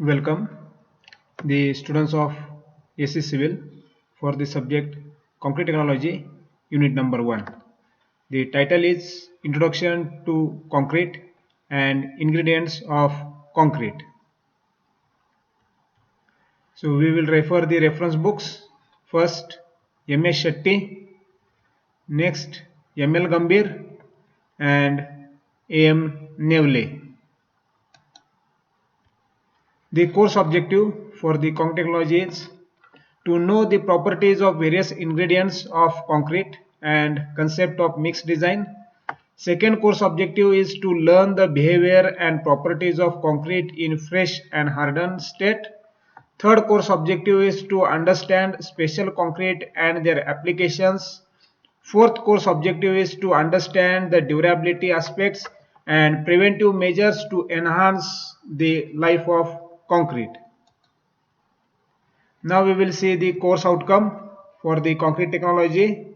Welcome the students of AC Civil for the subject Concrete Technology Unit number 1. The title is Introduction to Concrete and Ingredients of Concrete. So we will refer the reference books. First M.S. Shetty, next M.L. Gambhir and A.M. Nevle. The course objective for the concrete technology is to know the properties of various ingredients of concrete and concept of mixed design. Second course objective is to learn the behavior and properties of concrete in fresh and hardened state. Third course objective is to understand special concrete and their applications. Fourth course objective is to understand the durability aspects and preventive measures to enhance the life of concrete. Now we will see the course outcome for the concrete technology.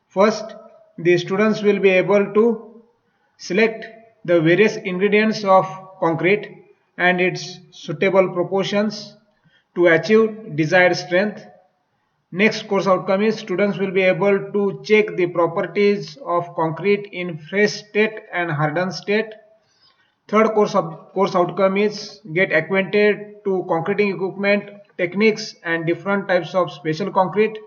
First, the students will be able to select the various ingredients of concrete and its suitable proportions to achieve desired strength. Next course outcome is students will be able to check the properties of concrete in fresh state and hardened state. Third course outcome is get acquainted to concreting equipment, techniques and different types of special concrete.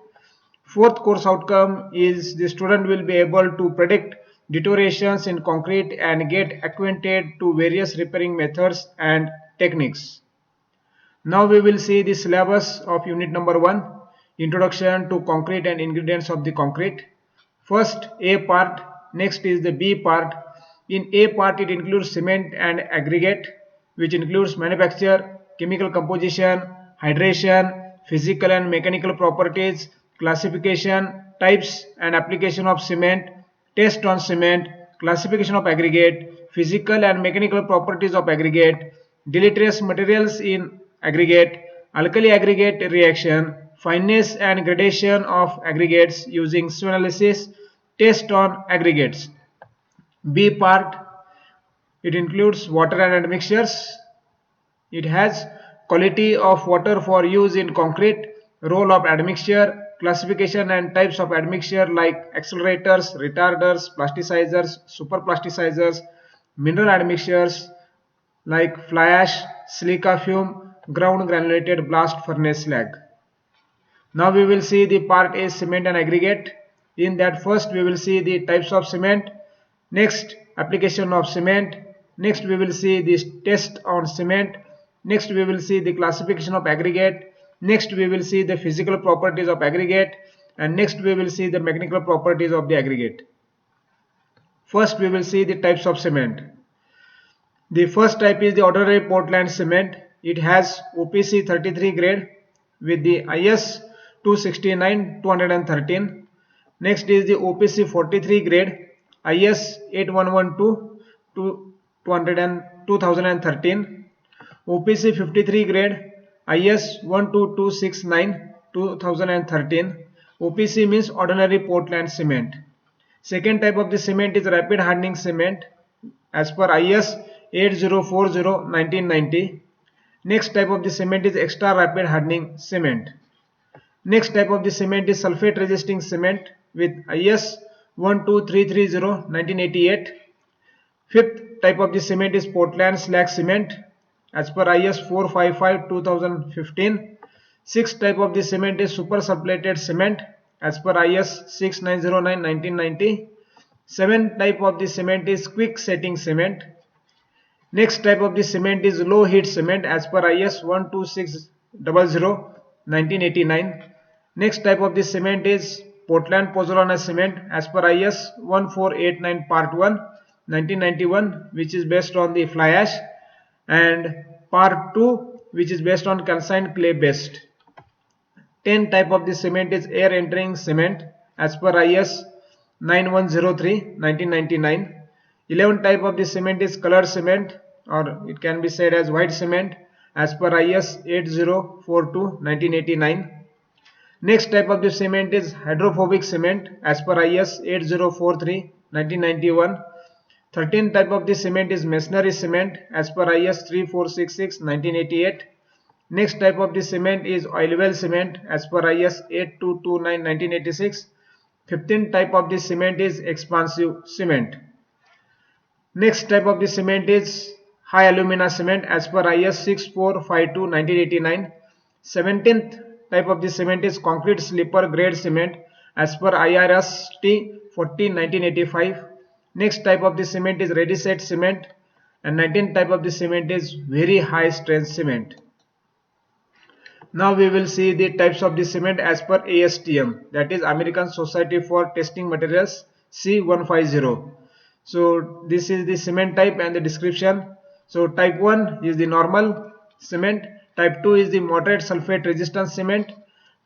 Fourth course outcome is the student will be able to predict deteriorations in concrete and get acquainted to various repairing methods and techniques. Now we will see the syllabus of unit number 1, Introduction to Concrete and Ingredients of the Concrete. First A part, next is the B part. In A part it includes cement and aggregate, which includes manufacture, chemical composition, hydration, physical and mechanical properties, classification, types and application of cement, test on cement, classification of aggregate, physical and mechanical properties of aggregate, deleterious materials in aggregate, alkali aggregate reaction, fineness and gradation of aggregates using SWOT analysis, test on aggregates. B part, it includes water and admixtures. It has quality of water for use in concrete, role of admixture, classification and types of admixture like accelerators, retarders, plasticizers, superplasticizers, mineral admixtures like fly ash, silica fume, ground granulated blast furnace slag. Now we will see the part A, cement and aggregate. In that first we will see the types of cement, next application of cement, next we will see this test on cement, next we will see the classification of aggregate, next we will see the physical properties of aggregate, and next we will see the mechanical properties of the aggregate. First we will see the types of cement. The first type is the ordinary Portland cement. It has OPC 33 grade with the IS 269-213. Next is the OPC 43 grade, IS 8112-2013. OPC 53 grade, IS 12269-2013. OPC means ordinary Portland cement. Second type of the cement is rapid hardening cement as per IS 8040-1990. Next type of the cement is extra rapid hardening cement. Next type of the cement is sulfate resisting cement with IS 12330-1988. Fifth type of the cement is Portland slag cement as per IS 455-2015. Sixth type of the cement is super supplemented cement as per IS 6909-1990. Seventh type of the cement is quick setting cement. Next type of the cement is low heat cement as per IS 12600-1989. Next type of the cement is Portland Pozzolana cement as per IS 1489 part 1 1991, which is based on the fly ash, and part 2 which is based on calcined clay based. 10 type of the cement is air entering cement as per IS 9103-1999. 11 type of the cement is colored cement, or it can be said as white cement as per IS 8042-1989. Next type of the cement is hydrophobic cement as per IS 8043-1991. 13th type of the cement is masonry cement as per IS 3466-1988. Next type of the cement is oil well cement as per IS 8229 1986. 15th type of the cement is expansive cement. Next type of the cement is high alumina cement as per IS 6452 1989. 17th type of the cement is concrete slipper grade cement as per IRS T 14 1985. Next type of the cement is ready set cement, and 19th type of the cement is very high strength cement. Now we will see the types of the cement as per ASTM, that is American Society for Testing Materials C150. So this is the cement type and the description. So type 1 is the normal cement, type 2 is the moderate sulfate resistance cement,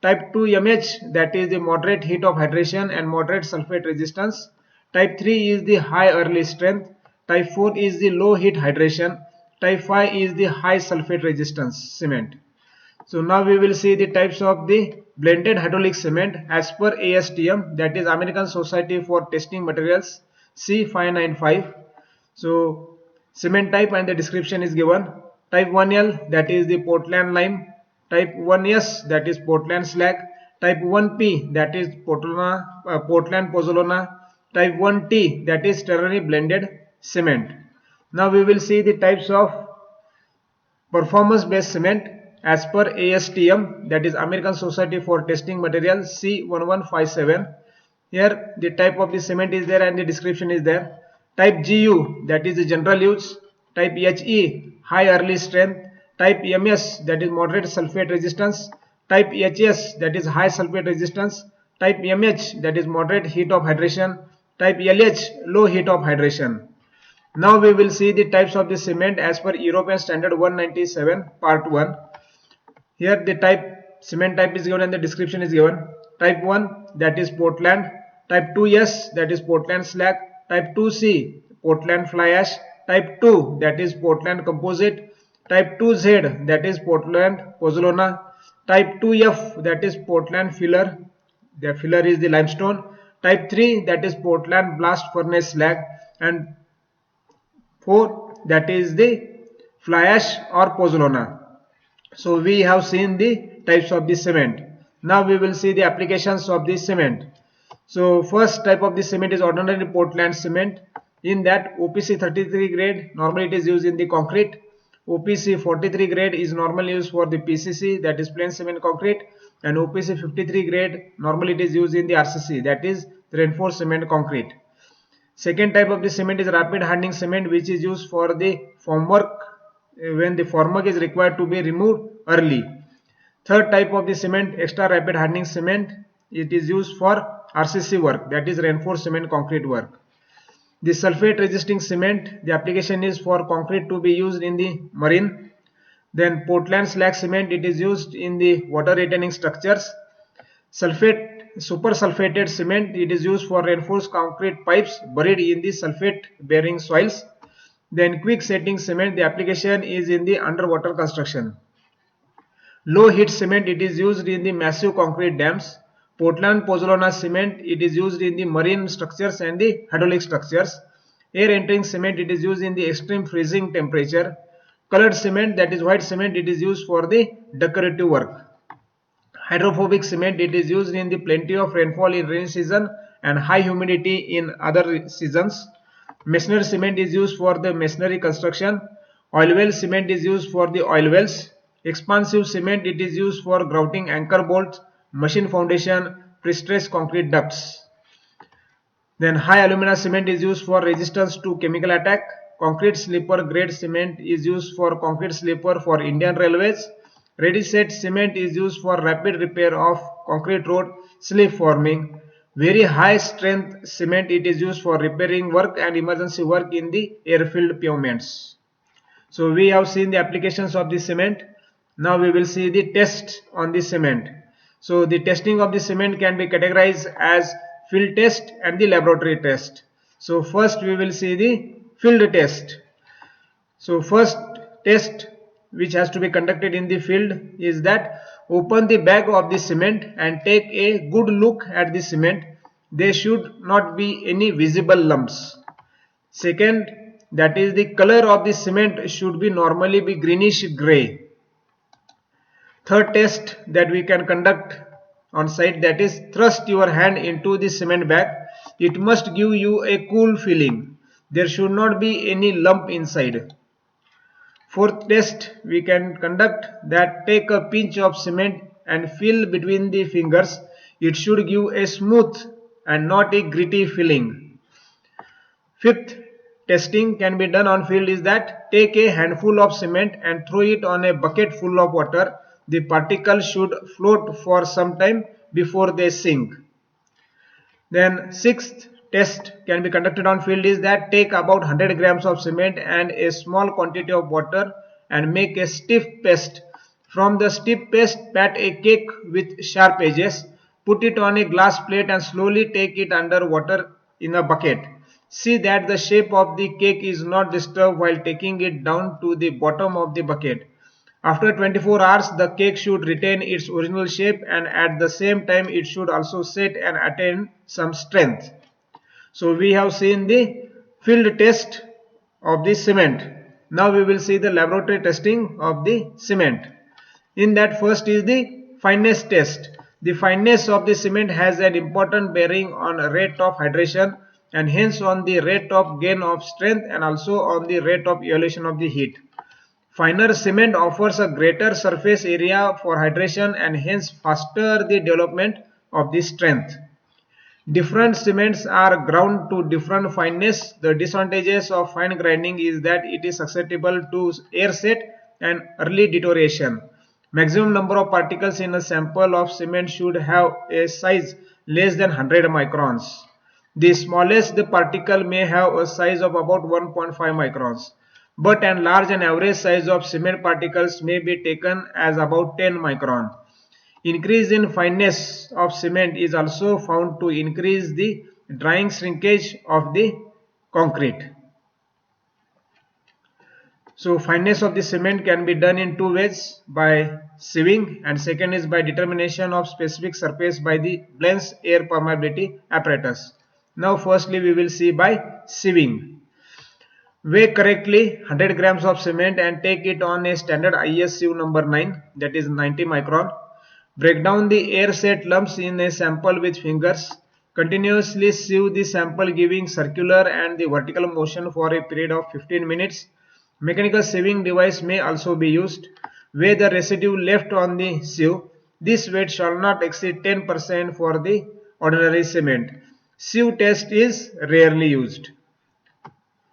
type 2 MH, that is the moderate heat of hydration and moderate sulfate resistance, type 3 is the high early strength, type 4 is the low heat hydration, type 5 is the high sulfate resistance cement. So now we will see the types of the blended hydraulic cement as per ASTM, that is American Society for Testing Materials C595. So cement type and the description is given. Type 1L, that is the Portland lime. Type 1S, that is Portland slag. Type 1P, that is Portland pozzolana. Type 1T, that is ternary blended cement. Now we will see the types of performance based cement as per ASTM, that is American Society for Testing Materials C1157. Here the type of the cement is there and the description is there. Type GU, that is the general use. Type HE, high early strength. Type MS, that is moderate sulfate resistance. Type HS, that is high sulfate resistance. Type MH, that is moderate heat of hydration. Type LH, low heat of hydration. Now we will see the types of the cement as per European Standard 197 Part 1. Here the cement type is given and the description is given. Type 1, that is Portland. Type 2S, that is Portland slag. Type 2C, Portland fly ash. Type 2, that is Portland composite. Type 2Z, that is Portland pozzolana. Type 2F, that is Portland filler. The filler is the limestone. Type 3, that is Portland blast furnace slag. And 4, that is the fly ash or pozzolana. So we have seen the types of the cement. Now we will see the applications of the cement. So first type of the cement is ordinary Portland cement. In that OPC 33 grade normally it is used in the concrete. OPC 43 grade is normally used for the PCC, that is plain cement concrete, and OPC 53 grade normally it is used in the RCC, that is reinforced cement concrete. Second type of the cement is rapid hardening cement, which is used for the formwork when the formwork is required to be removed early. Third type of the cement, extra rapid hardening cement, it is used for RCC work, that is reinforced cement concrete work. The sulfate resisting cement, the application is for concrete to be used in the marine. Then Portland slag cement, it is used in the water retaining structures. Sulfate, super sulfated cement, it is used for reinforced concrete pipes buried in the sulfate bearing soils. Then quick setting cement, the application is in the underwater construction. Low heat cement, it is used in the massive concrete dams. Portland pozzolana cement, it is used in the marine structures and the hydraulic structures. Air entering cement, it is used in the extreme freezing temperature. Colored cement, that is white cement, it is used for the decorative work. Hydrophobic cement, it is used in the plenty of rainfall in rainy season and high humidity in other seasons. Masonry cement is used for the masonry construction. Oil well cement is used for the oil wells. Expansive cement, it is used for grouting anchor bolts, machine foundation, pre-stressed concrete ducts. Then high alumina cement is used for resistance to chemical attack. Concrete slipper grade cement is used for concrete slipper for Indian Railways. Ready set cement is used for rapid repair of concrete road slip forming. Very high strength cement, it is used for repairing work and emergency work in the airfield pavements. So we have seen the applications of the cement. Now we will see the test on the cement. So the testing of the cement can be categorized as field test and the laboratory test. So first we will see the field test. So first test which has to be conducted in the field is that open the bag of the cement and take a good look at the cement. There should not be any visible lumps. Second, that is the color of the cement should be normally be greenish gray. Third test that we can conduct on site, that is thrust your hand into the cement bag. It must give you a cool feeling. There should not be any lump inside. Fourth test we can conduct, that take a pinch of cement and feel between the fingers. It should give a smooth and not a gritty feeling. Fifth testing can be done on field is that take a handful of cement and throw it on a bucket full of water. The particles should float for some time before they sink. Then sixth test can be conducted on field is that take about 100 grams of cement and a small quantity of water and make a stiff paste. From the stiff paste, pat a cake with sharp edges. Put it on a glass plate and slowly take it under water in a bucket. See that the shape of the cake is not disturbed while taking it down to the bottom of the bucket. After 24 hours, the cake should retain its original shape, and at the same time it should also set and attain some strength. So we have seen the field test of the cement. Now we will see the laboratory testing of the cement. In that, first is the fineness test. The fineness of the cement has an important bearing on rate of hydration and hence on the rate of gain of strength and also on the rate of evolution of the heat. Finer cement offers a greater surface area for hydration and hence faster the development of the strength. Different cements are ground to different fineness. The disadvantages of fine grinding is that it is susceptible to air set and early deterioration. Maximum number of particles in a sample of cement should have a size less than 100 microns. The smallest the particle may have a size of about 1.5 microns, but an large and average size of cement particles may be taken as about 10 micron. Increase in fineness of cement is also found to increase the drying shrinkage of the concrete. So fineness of the cement can be done in two ways, by sieving, and second is by determination of specific surface by the Blend's air permeability apparatus. Now firstly we will see by sieving. Weigh correctly 100 grams of cement and take it on a standard IS sieve number 9, that is 90 micron. Break down the air set lumps in a sample with fingers. Continuously sieve the sample giving circular and the vertical motion for a period of 15 minutes. Mechanical sieving device may also be used. Weigh the residue left on the sieve. This weight shall not exceed 10% for the ordinary cement. Sieve test is rarely used.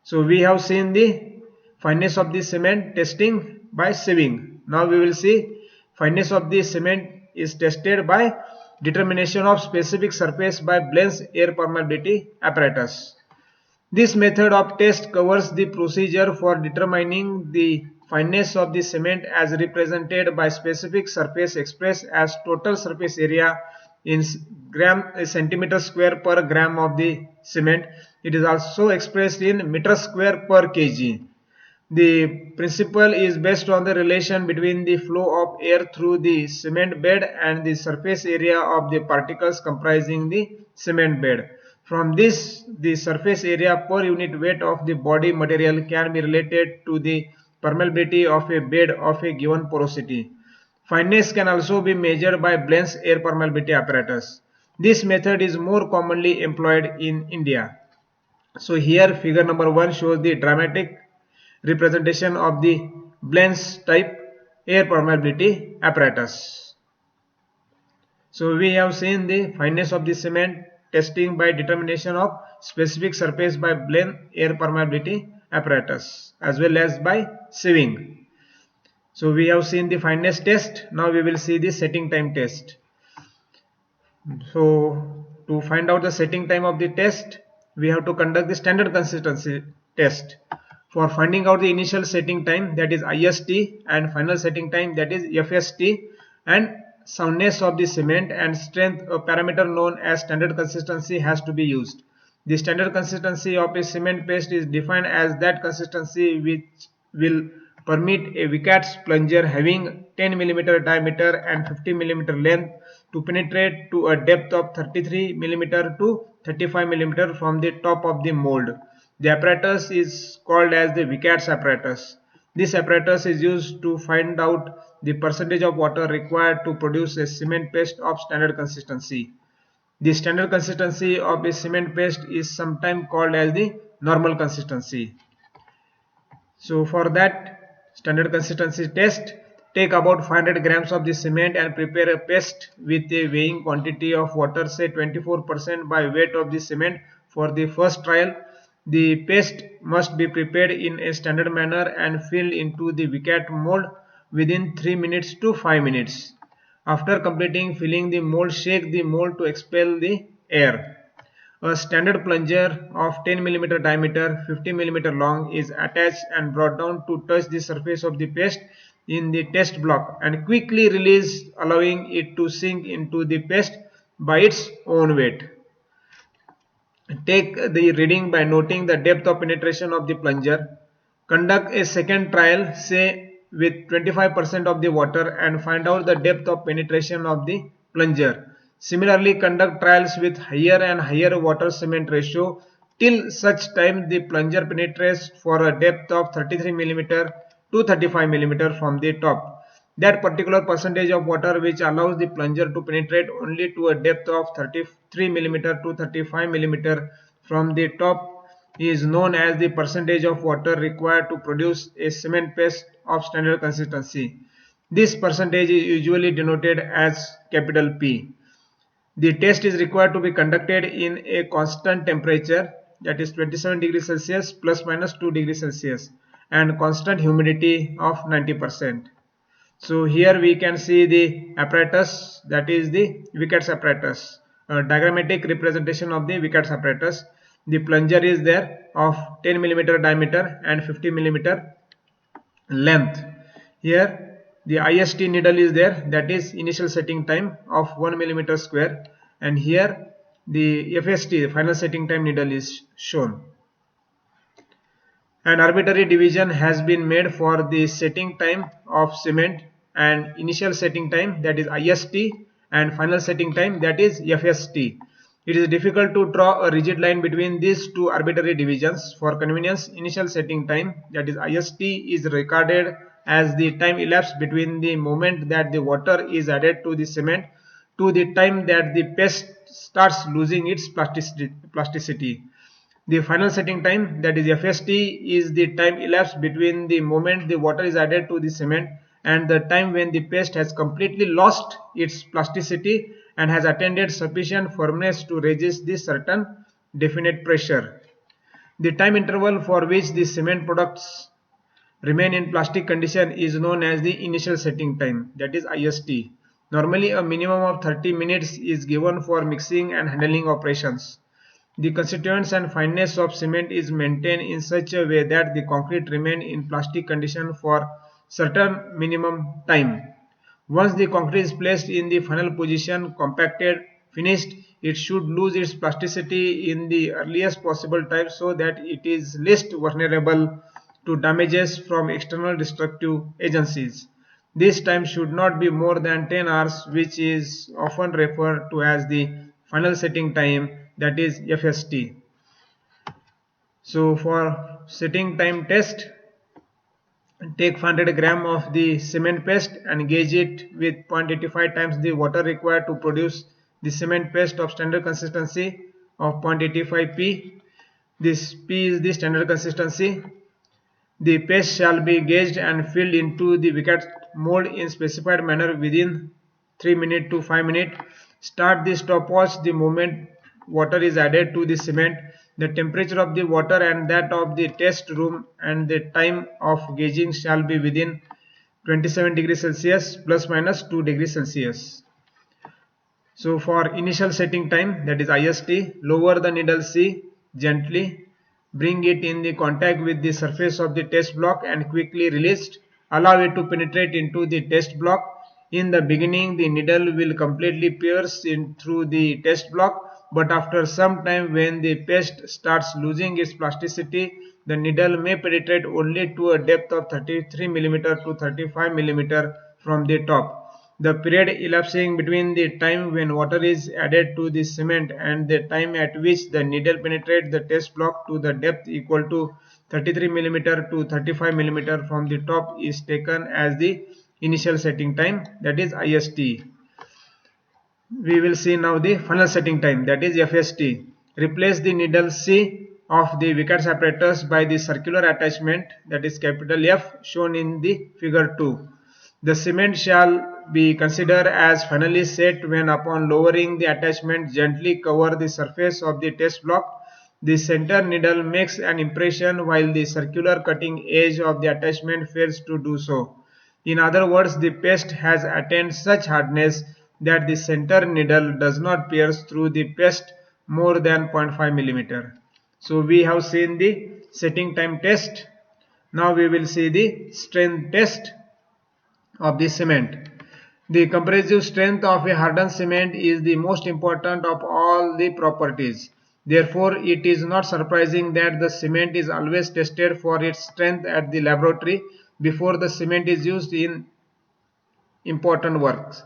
So we have seen the fineness of the cement testing by sieving. Now we will see fineness of the cement is tested by determination of specific surface by Blend's air permeability apparatus. This method of test covers the procedure for determining the fineness of the cement as represented by specific surface expressed as total surface area in centimeter square per gram of the cement. It is also expressed in meter square per kg. The principle is based on the relation between the flow of air through the cement bed and the surface area of the particles comprising the cement bed. From this, the surface area per unit weight of the body material can be related to the permeability of a bed of a given porosity. Fineness can also be measured by Blend's air permeability apparatus. This method is more commonly employed in India. So here figure number 1 shows the dramatic representation of the Blend's type air permeability apparatus. So we have seen the fineness of the cement testing by determination of specific surface by Blend air permeability apparatus as well as by sieving. So we have seen the fineness test. Now we will see the setting time test. So to find out the setting time of the test, we have to conduct the standard consistency test. For finding out the initial setting time, that is IST, and final setting time, that is FST, and soundness of the cement and strength, a parameter known as standard consistency, has to be used. The standard consistency of a cement paste is defined as that consistency which will permit a Vicat's plunger having 10 mm diameter and 50 mm length to penetrate to a depth of 33 mm to 35 mm from the top of the mold. The apparatus is called as the Vicat's apparatus. This apparatus is used to find out the percentage of water required to produce a cement paste of standard consistency. The standard consistency of a cement paste is sometimes called as the normal consistency. So for that standard consistency test, take about 500 grams of the cement and prepare a paste with a weighing quantity of water, say 24% by weight of the cement. For the first trial, the paste must be prepared in a standard manner and filled into the Vicat mold within 3 minutes to 5 minutes. After completing filling the mold, shake the mold to expel the air. A standard plunger of 10 mm diameter, 50 mm long is attached and brought down to touch the surface of the paste in the test block and quickly released, allowing it to sink into the paste by its own weight. Take the reading by noting the depth of penetration of the plunger. Conduct a second trial, say with 25% of the water, and find out the depth of penetration of the plunger. Similarly, conduct trials with higher and higher water cement ratio till such time the plunger penetrates for a depth of 33 mm to 35 mm from the top. That particular percentage of water which allows the plunger to penetrate only to a depth of 33 mm to 35 mm from the top is known as the percentage of water required to produce a cement paste of standard consistency. This percentage is usually denoted as capital P. The test is required to be conducted in a constant temperature, that is 27 degrees Celsius plus minus 2 degrees Celsius, and constant humidity of 90%. So here we can see the apparatus, that is the Vicat's apparatus, a diagrammatic representation of the Vicat's apparatus. The plunger is there of 10 mm diameter and 50 mm length. Here the IST needle is there, that is initial setting time of 1 mm square, and here the FST, final setting time needle, is shown. An arbitrary division has been made for the setting time of cement and initial setting time, that is IST, and final setting time, that is FST. It is difficult to draw a rigid line between these two arbitrary divisions. For convenience, initial setting time, that is IST, is recorded as the time elapsed between the moment that the water is added to the cement to the time that the paste starts losing its plasticity. The final setting time, that is FST, is the time elapsed between the moment the water is added to the cement and the time when the paste has completely lost its plasticity and has attained sufficient firmness to resist the certain definite pressure. The time interval for which the cement products remain in plastic condition is known as the initial setting time, that is IST. Normally a minimum of 30 minutes is given for mixing and handling operations. The constituents and fineness of cement is maintained in such a way that the concrete remain in plastic condition for certain minimum time. Once the concrete is placed in the final position, compacted, finished, it should lose its plasticity in the earliest possible time so that it is least vulnerable to damages from external destructive agencies. This time should not be more than 10 hours, which is often referred to as the final setting time, that is FST. So for setting time test, take 500 gram of the cement paste and gauge it with 0.85 times the water required to produce the cement paste of standard consistency of 0.85 P. This P is the standard consistency. The paste shall be gauged and filled into the Vicat mold in specified manner within 3 minutes to 5 minutes. Start the stopwatch the moment water is added to the cement. The temperature of the water and that of the test room and the time of gauging shall be within 27 degrees Celsius plus minus 2 degrees Celsius. So for initial setting time, that is IST, lower the needle C gently, bring it in the contact with the surface of the test block and quickly release. Allow it to penetrate into the test block. In the beginning, the needle will completely pierce in through the test block, but after some time when the paste starts losing its plasticity, the needle may penetrate only to a depth of 33 mm to 35 mm from the top. The period elapsing between the time when water is added to the cement and the time at which the needle penetrates the test block to the depth equal to 33 millimeter to 35 millimeter from the top is taken as the initial setting time, that is IST. We will see now the final setting time, that is FST. Replace the needle C of the Vickers apparatus by the circular attachment, that is capital F, shown in the figure 2. The cement shall be considered as finally set when, upon lowering the attachment, gently cover the surface of the test block. The center needle makes an impression while the circular cutting edge of the attachment fails to do so. In other words, the paste has attained such hardness that the center needle does not pierce through the paste more than 0.5 millimeter. So we have seen the setting time test. Now we will see the strength test of the cement. The compressive strength of a hardened cement is the most important of all the properties. Therefore, it is not surprising that the cement is always tested for its strength at the laboratory before the cement is used in important works.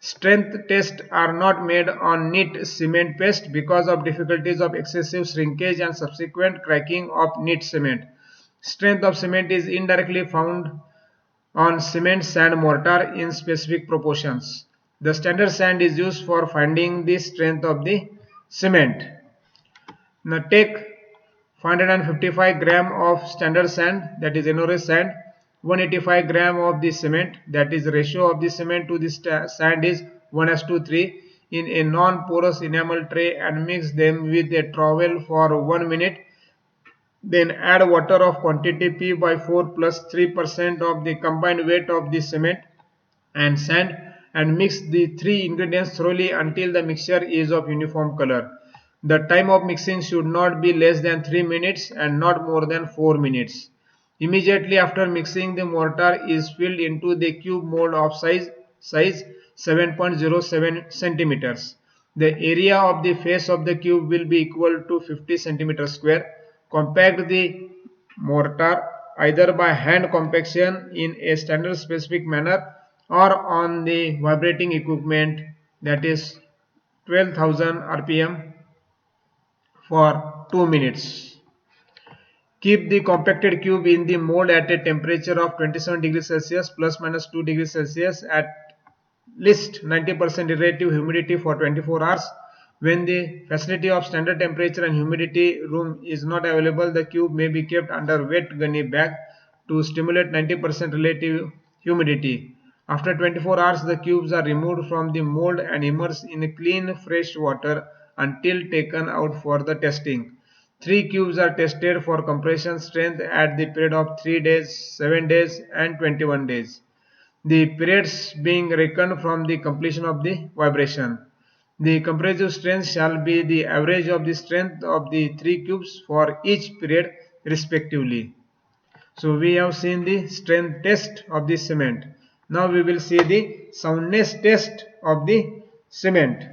Strength tests are not made on neat cement paste because of difficulties of excessive shrinkage and subsequent cracking of neat cement. Strength of cement is indirectly found on cement sand mortar in specific proportions. The standard sand is used for finding the strength of the cement. Now take 555 gram of standard sand, that is NORS sand, 185 gram of the cement, that is ratio of the cement to the sand is 1:3, in a non-porous enamel tray, and mix them with a trowel for 1 minute. Then add water of quantity P by 4 plus 3% of the combined weight of the cement and sand, and mix the three ingredients thoroughly until the mixture is of uniform color. The time of mixing should not be less than 3 minutes and not more than 4 minutes. Immediately after mixing, the mortar is filled into the cube mold of size 7.07 centimeters. The area of the face of the cube will be equal to 50 centimeters square. Compact the mortar either by hand compaction in a standard specific manner or on the vibrating equipment, that is 12,000 rpm, for 2 minutes. Keep the compacted cube in the mold at a temperature of 27 degrees Celsius plus minus 2 degrees Celsius at least 90% relative humidity for 24 hours. When the facility of standard temperature and humidity room is not available, the cube may be kept under wet gunny bag to stimulate 90% relative humidity. After 24 hours, the cubes are removed from the mold and immersed in clean fresh water until taken out for the testing. 3 cubes are tested for compression strength at the period of 3 days, 7 days and 21 days. The periods being reckoned from the completion of the vibration. The compressive strength shall be the average of the strength of the 3 cubes for each period respectively. So we have seen the strength test of the cement. Now we will see the soundness test of the cement.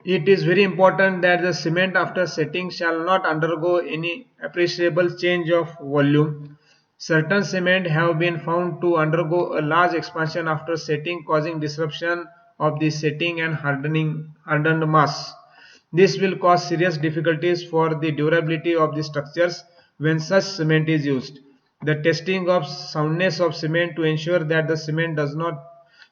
It is very important that the cement after setting shall not undergo any appreciable change of volume. Certain cement have been found to undergo a large expansion after setting, causing disruption of the setting and hardened mass. This will cause serious difficulties for the durability of the structures when such cement is used. The testing of soundness of cement to ensure that the cement does not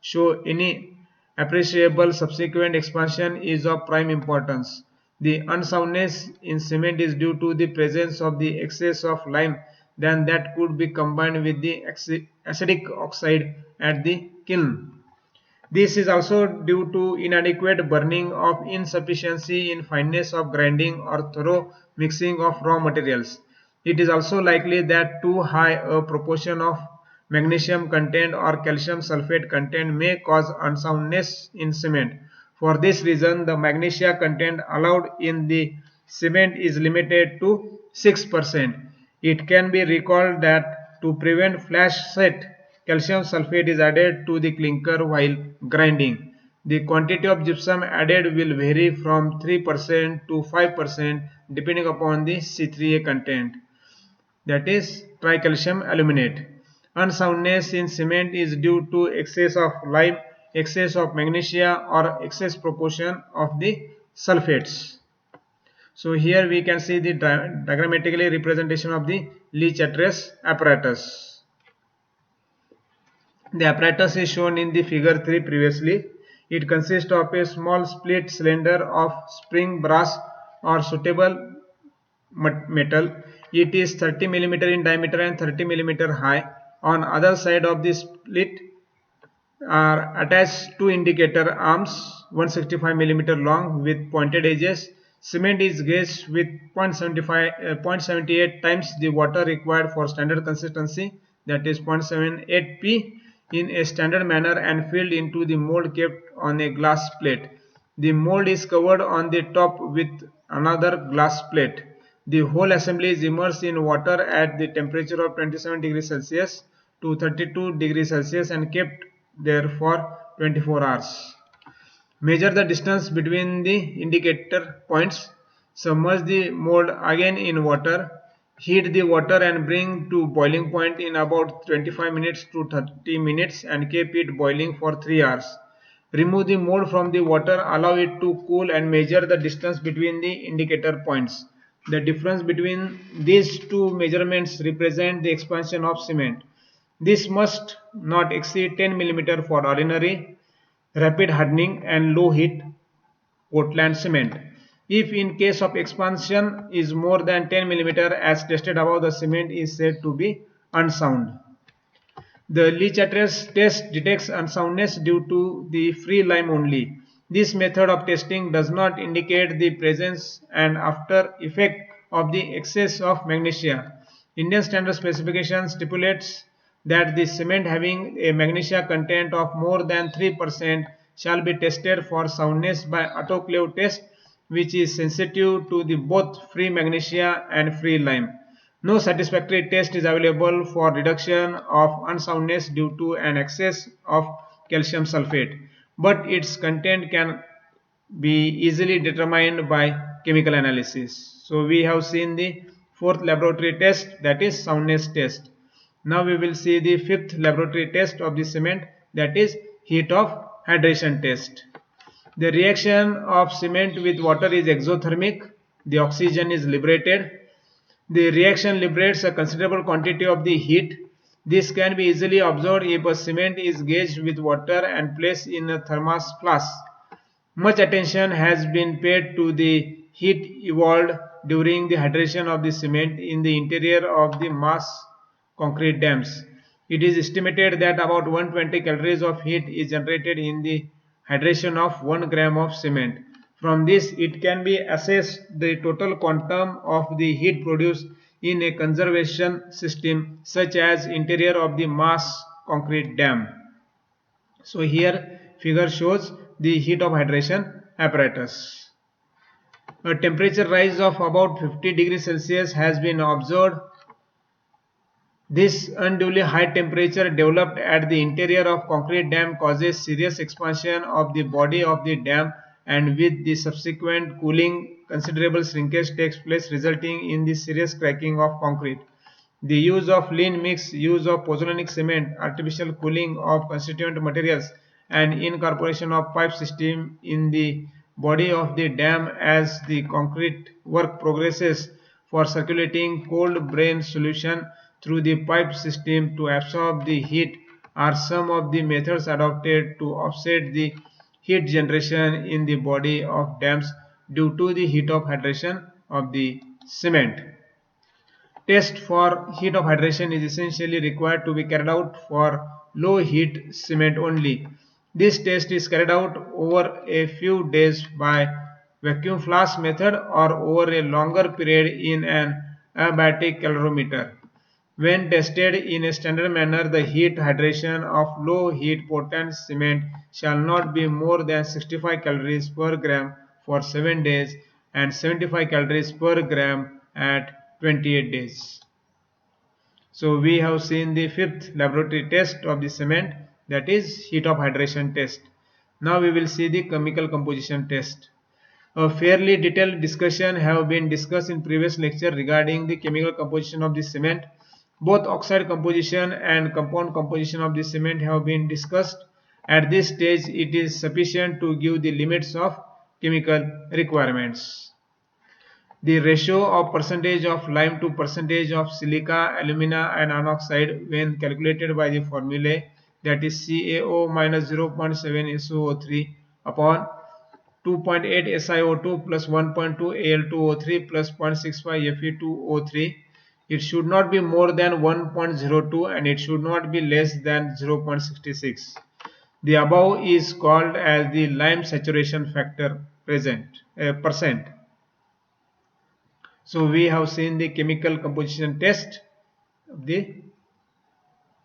show any appreciable subsequent expansion is of prime importance. The unsoundness in cement is due to the presence of the excess of lime than that could be combined with the acidic oxide at the kiln. This is also due to inadequate burning of insufficiency in fineness of grinding or thorough mixing of raw materials. It is also likely that too high a proportion of magnesium content or calcium sulfate content may cause unsoundness in cement. For this reason, the magnesia content allowed in the cement is limited to 6%. It can be recalled that to prevent flash set, calcium sulfate is added to the clinker while grinding. The quantity of gypsum added will vary from 3% to 5% depending upon the C3A content, that is tricalcium aluminate. Unsoundness in cement is due to excess of lime, excess of magnesia or excess proportion of the sulfates. So here we can see the diagrammatically representation of the Le-Chatras apparatus. The apparatus is shown in the figure 3 previously. It consists of a small split cylinder of spring brass or suitable metal. It is 30 mm in diameter and 30 mm high. On other side of the split are attached two indicator arms 165 mm long with pointed edges. Cement is gauged with 0.78 times the water required for standard consistency, that is 0.78 p, in a standard manner and filled into the mold kept on a glass plate. The mold is covered on the top with another glass plate. The whole assembly is immersed in water at the temperature of 27 degrees Celsius to 32 degrees Celsius and kept there for 24 hours. Measure the distance between the indicator points. Submerge the mold again in water. Heat the water and bring to boiling point in about 25 minutes to 30 minutes and keep it boiling for 3 hours. Remove the mold from the water, allow it to cool and measure the distance between the indicator points. The difference between these two measurements represent the expansion of cement. This must not exceed 10 mm for ordinary, rapid hardening and low heat Portland cement. If in case of expansion is more than 10 mm as tested above, the cement is said to be unsound. The Le-Chatras test detects unsoundness due to the free lime only. This method of testing does not indicate the presence and after effect of the excess of magnesia. Indian standard specification stipulates that the cement having a magnesia content of more than 3% shall be tested for soundness by autoclave test, which is sensitive to the both free magnesia and free lime. No satisfactory test is available for reduction of unsoundness due to an excess of calcium sulfate, but its content can be easily determined by chemical analysis. So we have seen the fourth laboratory test, that is soundness test. Now we will see the fifth laboratory test of the cement, that is heat of hydration test. The reaction of cement with water is exothermic. The oxygen is liberated. The reaction liberates a considerable quantity of the heat. This can be easily observed if a cement is gauged with water and placed in a thermos flask. Much attention has been paid to the heat evolved during the hydration of the cement in the interior of the mass concrete dams. It is estimated that about 120 calories of heat is generated in the hydration of 1 gram of cement. From this, it can be assessed the total quantum of the heat produced in a conservation system such as interior of the mass concrete dam. So here figure shows the heat of hydration apparatus. A temperature rise of about 50 degrees Celsius has been observed. This unduly high temperature developed at the interior of concrete dam causes serious expansion of the body of the dam, and with the subsequent cooling considerable shrinkage takes place, resulting in the serious cracking of concrete. The use of lean mix, use of pozzolanic cement, artificial cooling of constituent materials and incorporation of pipe system in the body of the dam as the concrete work progresses for circulating cold brain solution through the pipe system to absorb the heat are some of the methods adopted to offset the heat generation in the body of dams due to the heat of hydration of the cement. Test for heat of hydration is essentially required to be carried out for low heat cement only. This test is carried out over a few days by vacuum flask method or over a longer period in an adiabatic calorimeter. When tested in a standard manner, the heat hydration of low heat Portland cement shall not be more than 65 calories per gram for 7 days and 75 calories per gram at 28 days. So we have seen the fifth laboratory test of the cement, that is heat of hydration test. Now we will see the chemical composition test. A fairly detailed discussion have been discussed in previous lecture regarding the chemical composition of the cement. Both oxide composition and compound composition of the cement have been discussed. At this stage, it is sufficient to give the limits of chemical requirements. the ratio of percentage of lime to percentage of silica, alumina and iron oxide when calculated by the formulae, that is CaO minus 0.7 SiO3 upon 2.8 SiO2 plus 1.2 Al2O3 plus 0.65 Fe2O3. It should not be more than 1.02 and it should not be less than 0.66. The above is called as the lime saturation factor percent. So we have seen the chemical composition test of the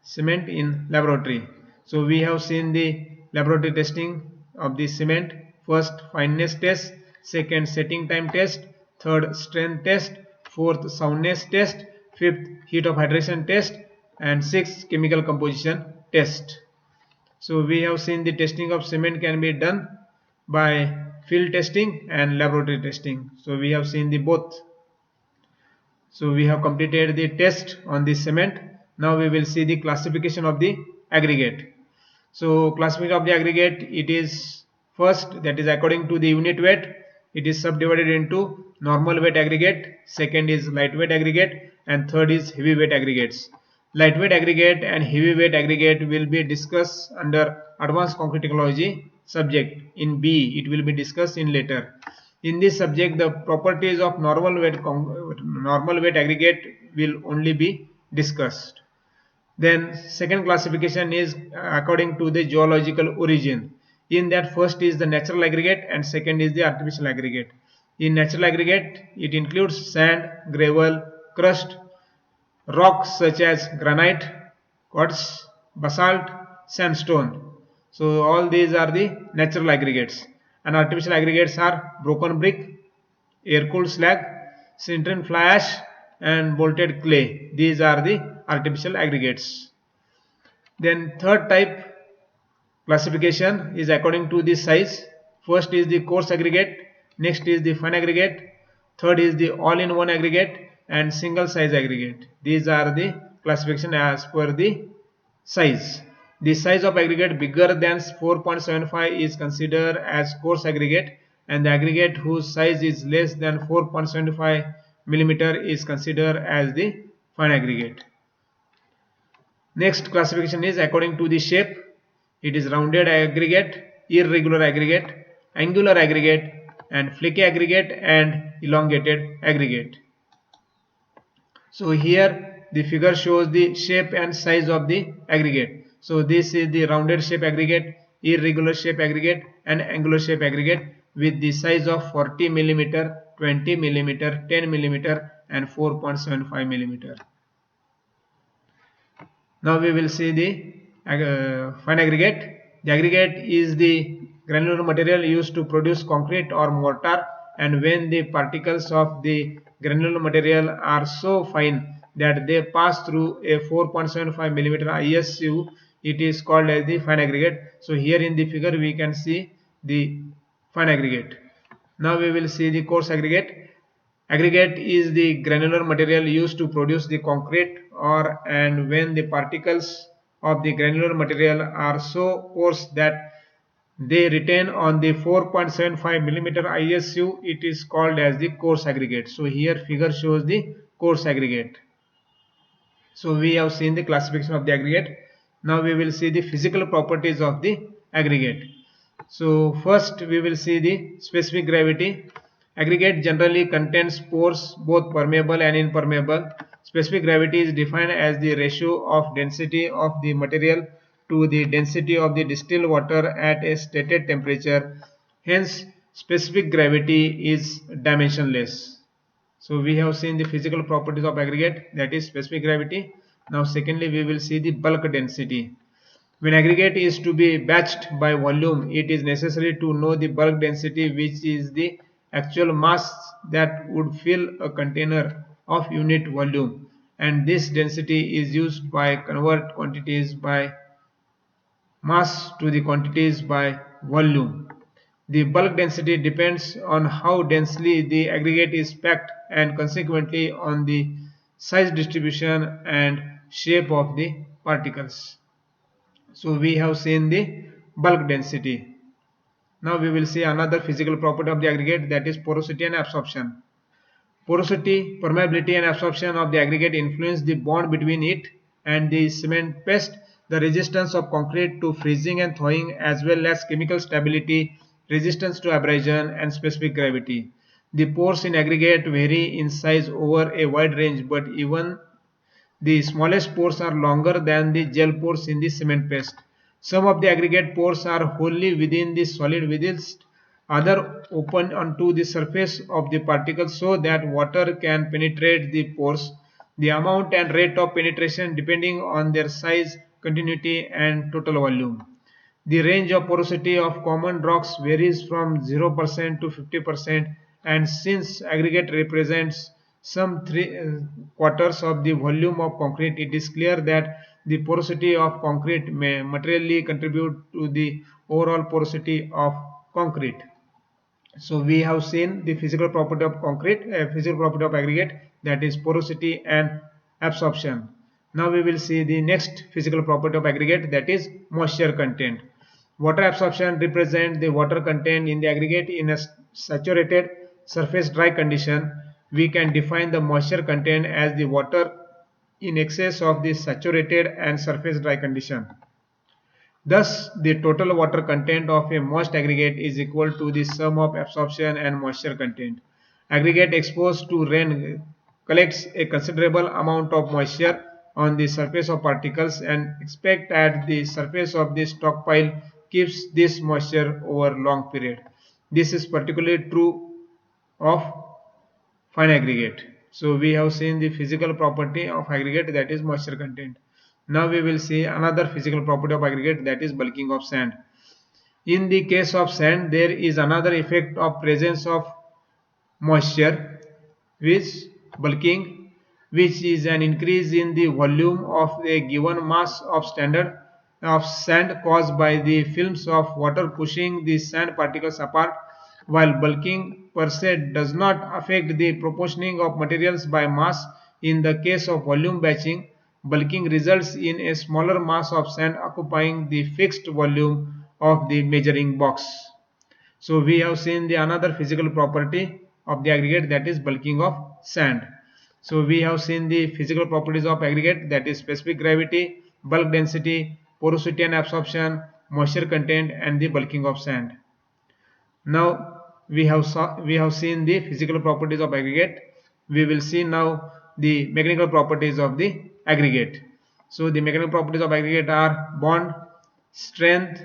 cement in laboratory. So we have seen the laboratory testing of the cement. First, fineness test, second, setting time test, third, strength test, fourth, soundness test, fifth, heat of hydration test, and sixth, chemical composition test. So we have seen the testing of cement can be done by field testing and laboratory testing. So we have seen the both. So we have completed the test on the cement. Now we will see the classification of the aggregate. So classification of the aggregate, it is first, that is according to the unit weight, it is subdivided into normal weight aggregate, second is lightweight aggregate, and third is heavyweight aggregates. Lightweight aggregate and heavyweight aggregate will be discussed under advanced concrete technology subject. In B, it will be discussed in later. In this subject, the properties of normal weight aggregate will only be discussed. Then second classification is according to the geological origin. In that, first is the natural aggregate and second is the artificial aggregate. In natural aggregate, it includes sand, gravel, crust, rocks such as granite, quartz, basalt, sandstone. So all these are the natural aggregates. And artificial aggregates are broken brick, air-cooled slag, sintering fly ash, and bolted clay. These are the artificial aggregates. Then third type classification is according to the size. First is the coarse aggregate, next is the fine aggregate, third is the all-in-one aggregate, and single size aggregate. These are the classification as per the size. The size of aggregate bigger than 4.75 is considered as coarse aggregate, and the aggregate whose size is less than 4.75 millimeter is considered as the fine aggregate. Next classification is according to the shape. It is rounded aggregate, irregular aggregate, angular aggregate, and flaky aggregate and elongated aggregate. So here the figure shows the shape and size of the aggregate. So this is the rounded shape aggregate, irregular shape aggregate, and angular shape aggregate with the size of 40 millimeter, 20 millimeter, 10 millimeter, and 4.75 millimeter. Now we will see the fine aggregate. The aggregate is the granular material used to produce concrete or mortar, and when the particles of the granular material are so fine that they pass through a 4.75 millimeter ISU, it is called as the fine aggregate. So here in the figure we can see the fine aggregate. Now we will see the coarse aggregate. Aggregate is the granular material used to produce the concrete and when the particles of the granular material are so coarse that they retain on the 4.75 millimeter ISU, it is called as the coarse aggregate. So here figure shows the coarse aggregate. So we have seen the classification of the aggregate. Now we will see the physical properties of the aggregate. So first we will see the specific gravity. Aggregate generally contains pores, both permeable and impermeable. Specific gravity is defined as the ratio of density of the material to the density of the distilled water at a stated temperature. Hence, specific gravity is dimensionless. So we have seen the physical properties of aggregate, that is specific gravity. Now secondly we will see the bulk density. When aggregate is to be batched by volume, it is necessary to know the bulk density, which is the actual mass that would fill a container of unit volume, and this density is used by convert quantities by mass to the quantities by volume. The bulk density depends on how densely the aggregate is packed and consequently on the size distribution and shape of the particles. So we have seen the bulk density. Now we will see another physical property of the aggregate, that is porosity and absorption. Porosity, permeability and absorption of the aggregate influence the bond between it and the cement paste, the resistance of concrete to freezing and thawing, as well as chemical stability, resistance to abrasion and specific gravity. The pores in aggregate vary in size over a wide range, but even the smallest pores are longer than the gel pores in the cement paste. Some of the aggregate pores are wholly within the solid, whilst others open onto the surface of the particles so that water can penetrate the pores. The amount and rate of penetration depending on their size, continuity and total volume. The range of porosity of common rocks varies from 0% to 50%, and since aggregate represents some three-quarters of the volume of concrete, it is clear that the porosity of concrete may materially contribute to the overall porosity of concrete. So we have seen the physical property of concrete, physical property of aggregate, that is porosity and absorption. Now we will see the next physical property of aggregate, that is moisture content. Water absorption represents the water content in the aggregate in a saturated surface dry condition. We can define the moisture content as the water in excess of the saturated and surface dry condition. Thus, the total water content of a moist aggregate is equal to the sum of absorption and moisture content. Aggregate exposed to rain collects a considerable amount of moisture on the surface of particles, and expect at the surface of the stockpile keeps this moisture over long period. This is particularly true of fine aggregate. So we have seen the physical property of aggregate, that is moisture content. Now we will see another physical property of aggregate, that is bulking of sand. In the case of sand, there is another effect of presence of moisture, which bulking, which is an increase in the volume of a given mass of standard of sand caused by the films of water pushing the sand particles apart. While bulking per se does not affect the proportioning of materials by mass, in the case of volume batching, bulking results in a smaller mass of sand occupying the fixed volume of the measuring box. So we have seen the another physical property of the aggregate, that is bulking of sand. So we have seen the physical properties of aggregate, that is specific gravity, bulk density, porosity and absorption, moisture content and the bulking of sand. Now we have seen the physical properties of aggregate. We will see now the mechanical properties of the aggregate. So the mechanical properties of aggregate are bond, strength,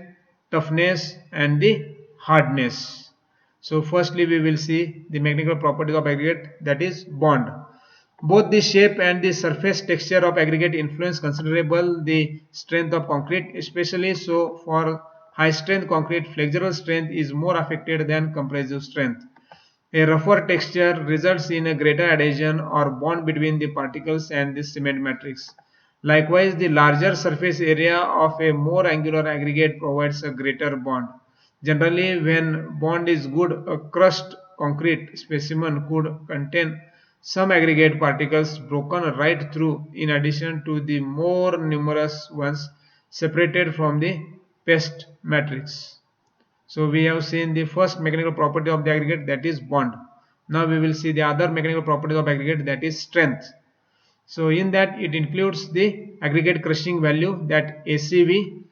toughness and the hardness. So firstly we will see the mechanical properties of aggregate, that is bond. Both the shape and the surface texture of aggregate influence considerable the strength of concrete, especially so for high strength concrete, flexural strength is more affected than compressive strength. A rougher texture results in a greater adhesion or bond between the particles and the cement matrix. Likewise, the larger surface area of a more angular aggregate provides a greater bond. Generally, when bond is good, a crushed concrete specimen could contain some aggregate particles broken right through, in addition to the more numerous ones separated from the paste matrix. So we have seen the first mechanical property of the aggregate, that is bond. Now we will see the other mechanical properties of aggregate, that is strength. So in that it includes the aggregate crushing value, that ACV.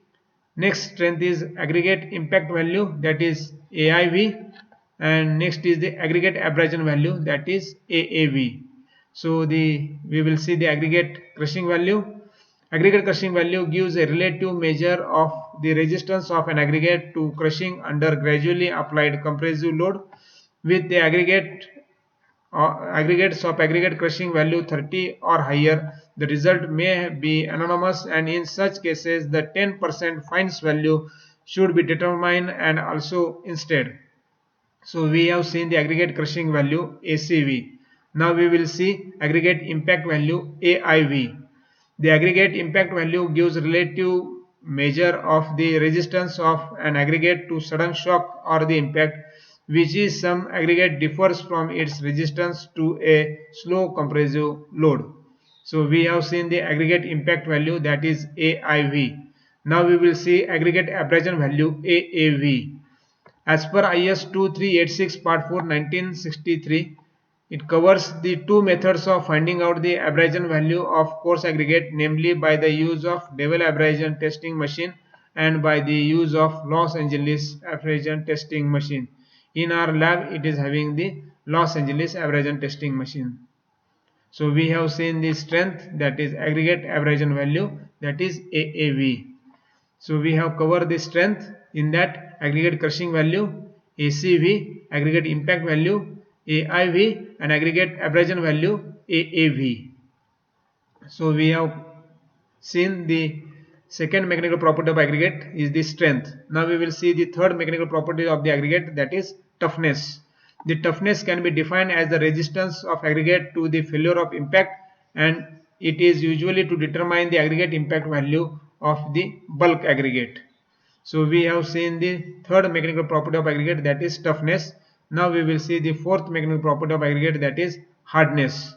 Next strength is aggregate impact value, that is AIV, and next is the aggregate abrasion value, that is AAV. So we will see the aggregate crushing value. Aggregate crushing value gives a relative measure of the resistance of an aggregate to crushing under gradually applied compressive load. With the aggregates of aggregate crushing value 30 or higher, the result may be anonymous, and in such cases the 10% fines value should be determined and also instead. So we have seen the aggregate crushing value ACV. Now we will see aggregate impact value AIV. The aggregate impact value gives relative measure of the resistance of an aggregate to sudden shock or the impact, which is some aggregate differs from its resistance to a slow compressive load. So we have seen the aggregate impact value, that is AIV. Now we will see aggregate abrasion value AAV. As per IS 2386 part 4 1963, It covers the two methods of finding out the abrasion value of coarse aggregate, namely by the use of Devil abrasion testing machine and by the use of Los Angeles abrasion testing machine. In our lab, it is having the Los Angeles abrasion testing machine. So we have seen the strength, that is aggregate abrasion value, that is AAV. So we have covered the strength in that aggregate crushing value, ACV, aggregate impact value, AIV, and aggregate abrasion value, AAV. So we have seen the second mechanical property of aggregate is the strength. Now we will see the third mechanical property of the aggregate, that is toughness. The toughness can be defined as the resistance of aggregate to the failure of impact, and it is usually to determine the aggregate impact value of the bulk aggregate. So we have seen the third mechanical property of aggregate, that is toughness. Now we will see the fourth mechanical property of aggregate, that is hardness.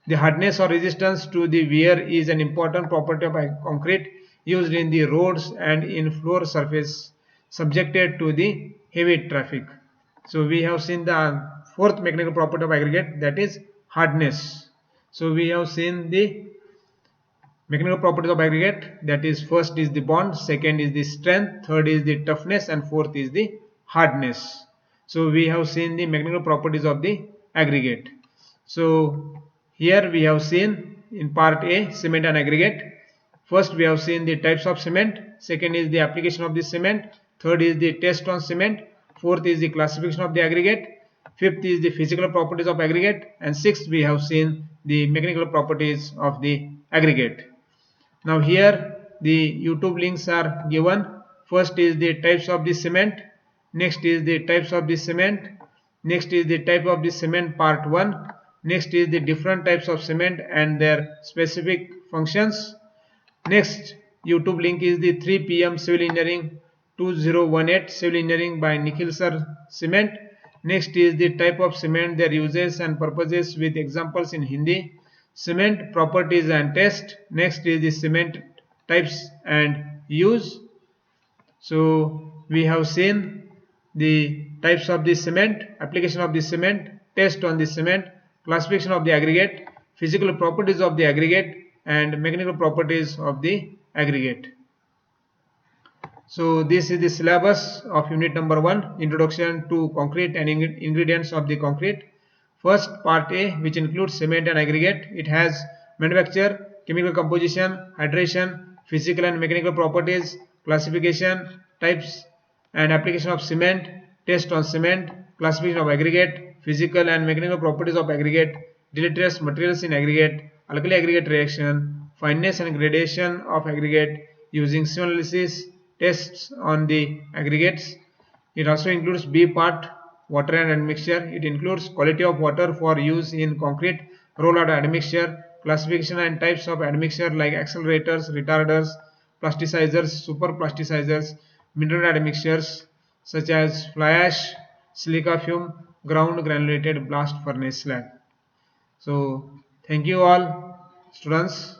The hardness or resistance to the wear is an important property of concrete used in the roads and in floor surface subjected to the heavy traffic. So we have seen the fourth mechanical property of aggregate, that is hardness. So we have seen the mechanical properties of aggregate, that is first is the bond, second is the strength, third is the toughness, and fourth is the hardness. So we have seen the mechanical properties of the aggregate. So here we have seen in part A, cement and aggregate. First we have seen the types of cement, second is the application of the cement, third is the test on cement, fourth is the classification of the aggregate, fifth is the physical properties of aggregate, and sixth we have seen the mechanical properties of the aggregate. Now here the YouTube links are given. First is the types of the cement, next is the types of the cement, next is the type of the cement part 1, next is the different types of cement and their specific functions. Next YouTube link is the 3 PM Civil Engineering 2018 Civil Engineering by Nikhil Sir Cement. Next is the type of cement, their uses and purposes with examples in Hindi. Cement properties and test. Next is the cement types and use. So we have seen the types of the cement, application of the cement, test on the cement, classification of the aggregate, physical properties of the aggregate, and mechanical properties of the aggregate. So this is the syllabus of unit number 1, introduction to concrete and ingredients of the concrete. First part A, which includes cement and aggregate, it has manufacture, chemical composition, hydration, physical and mechanical properties, classification, types and application of cement, test on cement, classification of aggregate, physical and mechanical properties of aggregate, deleterious materials in aggregate, alkali aggregate reaction, fineness and gradation of aggregate using sieve analysis, tests on the aggregates. It also includes B part, water and admixture. It includes quality of water for use in concrete roll-out admixture, classification and types of admixture like accelerators, retarders, plasticizers, super plasticizers, mineral admixtures such as fly ash, silica fume, ground granulated blast furnace slag. So thank you all students.